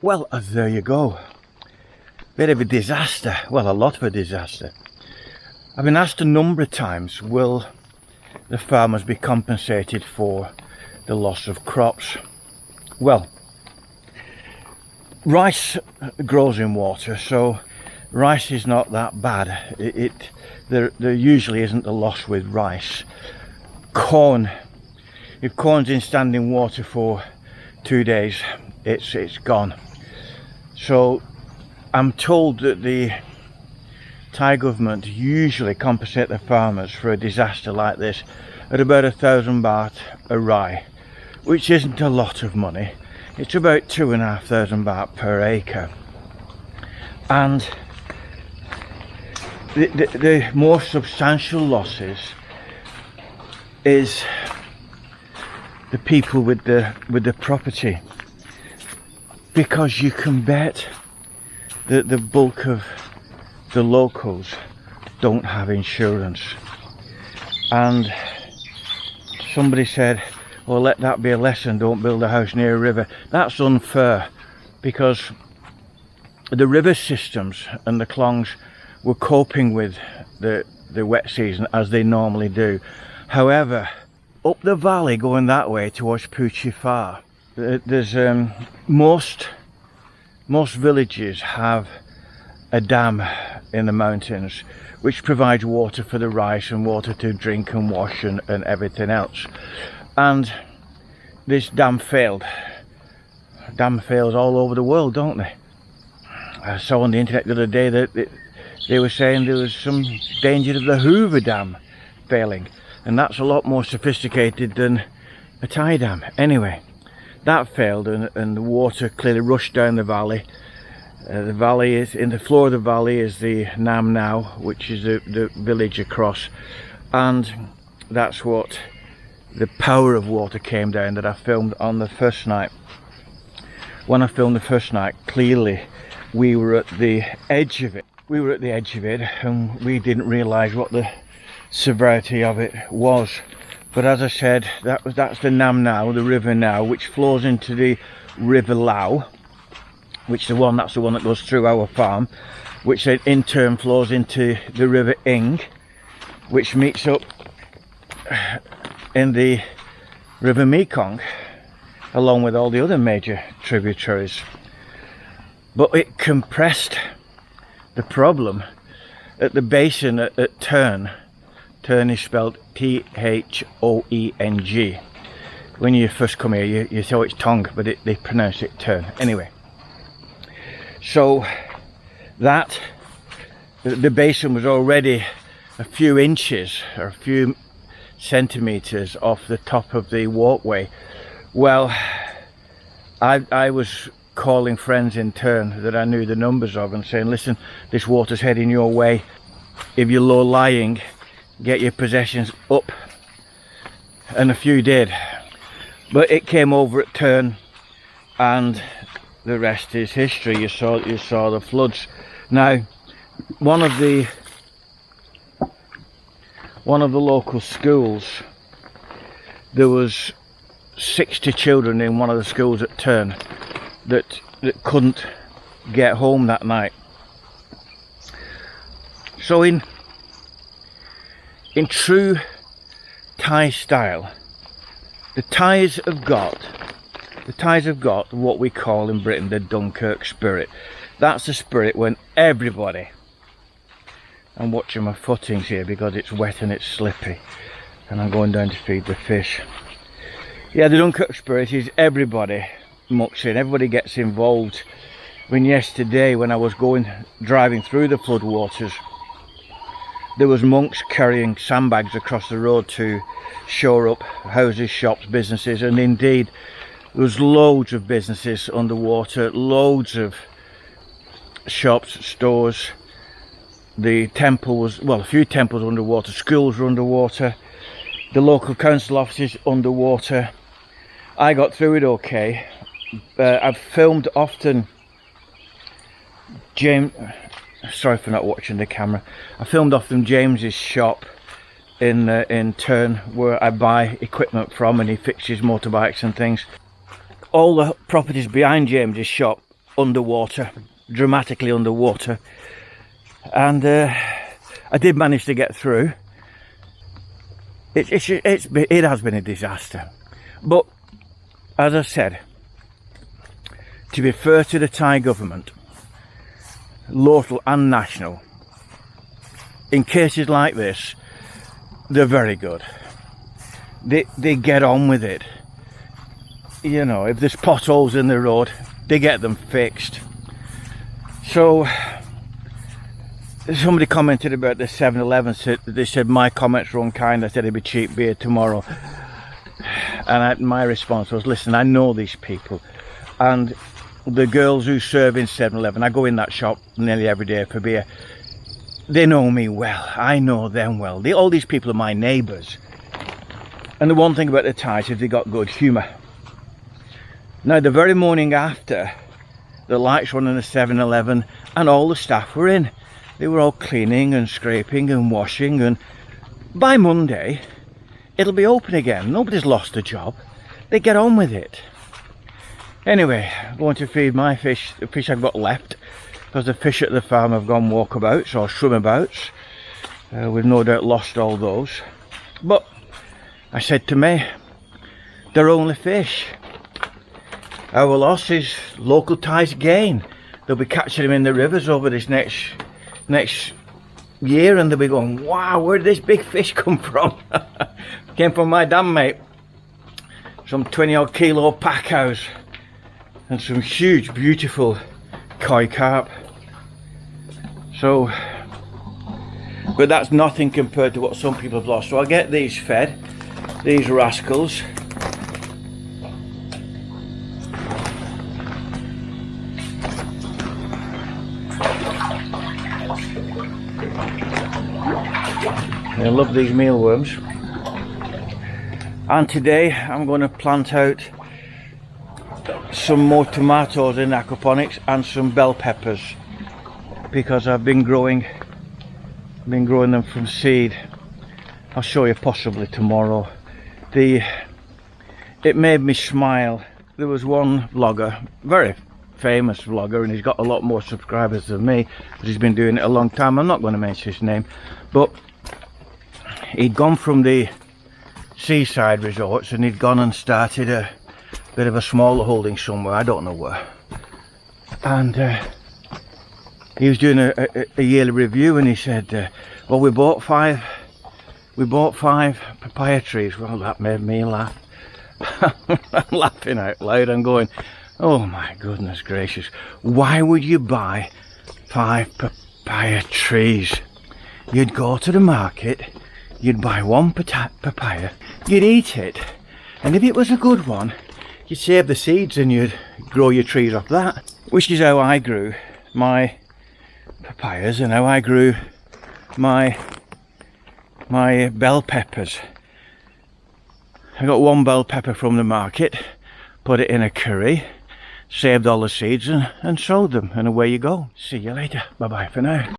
Well, there you go. Bit of a disaster. Well, a lot of a disaster. I've been asked a number of times, will the farmers be compensated for the loss of crops? Well, rice grows in water, so rice is not that bad. There usually isn't a loss with rice. Corn, if corn's in standing water for 2 days, it's gone. So I'm told that the Thai government usually compensate the farmers for a disaster like this at about 1,000 baht a rai, which isn't a lot of money. It's about 2,500 baht per acre. And the more substantial losses is the people with the property, because you can bet that the bulk of the locals don't have insurance. And somebody said, well, let that be a lesson, don't build a house near a river. That's unfair, because the river systems and the klongs were coping with the wet season as they normally do. However, up the valley going that way towards Phu Pha, there's most villages have a dam in the mountains which provides water for the rice and water to drink and wash and everything else. And this dam failed. Dam fails all over the world, don't they? I saw on the internet the other day that they were saying there was some danger of the Hoover Dam failing, and that's a lot more sophisticated than a Thai dam. Anyway, that failed, and the water clearly rushed down the valley. The valley is, in the floor of the valley is the Nam Now, which is the village across, and that's what the power of water came down that I filmed on the first night. When I filmed the first night, clearly we were at the edge of it. We were at the edge of it, and we didn't realise what the severity of it was. But as I said, that's the Nam Now, the river Now, which flows into the river Lao, that's the one that goes through our farm, which in turn flows into the river Ing, which meets up in the river Mekong, along with all the other major tributaries. But it compressed the problem at the basin at Turn. Turn is spelled Thoeng. When you first come here, you thought it's Tong, but they pronounce it Turn. Anyway, so the basin was already a few inches or a few centimeters off the top of the walkway. Well, I was calling friends in turn that I knew the numbers of and saying, listen, this water's heading your way. If you're low lying, get your possessions up. And a few did, but it came over at Turn, and the rest is history. You saw the floods. Now, one of the local schools, there was 60 children in one of the schools at Turn that couldn't get home that night. So in true Thai style, the Thais have got what we call in Britain the Dunkirk spirit. That's the spirit when everybody, I'm watching my footings here because it's wet and it's slippy, and I'm going down to feed the fish. Yeah, the Dunkirk spirit is everybody mucks in, everybody gets involved. When yesterday, when I was driving through the floodwaters, there was monks carrying sandbags across the road to shore up houses, shops, businesses, and indeed there was loads of businesses underwater, loads of shops, stores. The temple was, well, a few temples underwater, schools were underwater, the local council offices underwater. I got through it okay. I've filmed often sorry for not watching the camera. I filmed often James's shop in Turn, where I buy equipment from, and he fixes motorbikes and things. All the properties behind James's shop underwater, dramatically underwater, and I did manage to get through. It has been a disaster, but as I said, to be fair to the Thai government, local and national, in cases like this, they're very good. They get on with it. You know, if there's potholes in the road, they get them fixed. So somebody commented about the 7-Eleven. They said my comments were unkind. I said it'd be cheap beer tomorrow, and my response was, listen, I know these people, and the girls who serve in 7-Eleven, I go in that shop nearly every day for beer. They know me well. I know them well. All these people are my neighbours. And the one thing about the Thais is they got good humour. Now, the very morning after, the lights were on in the 7-Eleven and all the staff were in. They were all cleaning and scraping and washing, and by Monday, it'll be open again. Nobody's lost a job. They get on with it. Anyway, I'm going to feed my fish, the fish I've got left, because the fish at the farm have gone walkabouts or swimabouts. We've no doubt lost all those. But I said to May, they're only fish. Our loss is local Thais gain. They'll be catching them in the rivers over this next year, and they'll be going, wow, where did this big fish come from? Came from my dam, mate. Some 20-odd kilo pacos and some huge, beautiful koi carp. So, but that's nothing compared to what some people have lost. So I'll get these fed, these rascals. I love these mealworms. And today I'm going to plant out some more tomatoes in aquaponics and some bell peppers, because I've been growing them from seed. I'll show you possibly tomorrow. It made me smile. There was one vlogger, very famous vlogger, and he's got a lot more subscribers than me, but he's been doing it a long time. I'm not going to mention his name, but he'd gone from the seaside resorts and he'd gone and started a bit of a smaller holding somewhere, I don't know where, and he was doing a yearly review, and he said, well, we bought five papaya trees. Well, that made me laugh. I'm laughing out loud. I'm going, oh my goodness gracious, why would you buy 5 papaya trees? You'd go to the market, you'd buy one papaya, you'd eat it, and if it was a good one, you'd save the seeds and you'd grow your trees off that. Which is how I grew my papayas and how I grew my bell peppers. I got one bell pepper from the market, put it in a curry, saved all the seeds and sowed them, and away you go. See you later. Bye bye for now.